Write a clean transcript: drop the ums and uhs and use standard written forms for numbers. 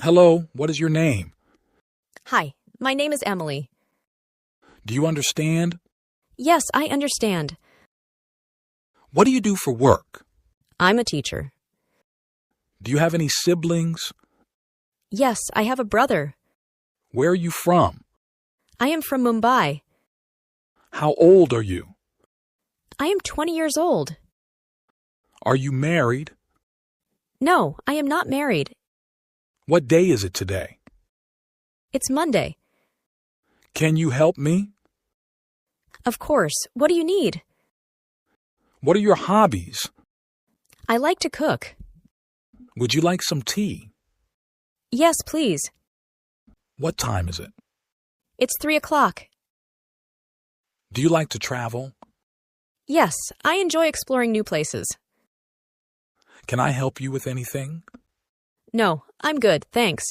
Hello, what is your name? Hi, my name is Emily. Do you understand? Yes, I understand. What do you do for work? I'm a teacher. Do you have any siblings? Yes, I have a brother. Where are you from? I am from Mumbai. How old are you? I am 20 years old. Are you married? No, I am not married. What day is it today? It's Monday. Can you help me? Of course. What do you need? What are your hobbies? I like to cook. Would you like some tea? Yes, please. What time is it? It's 3 o'clock. Do you like to travel? Yes, I enjoy exploring new places. Can I help you with anything? No, I'm good, thanks.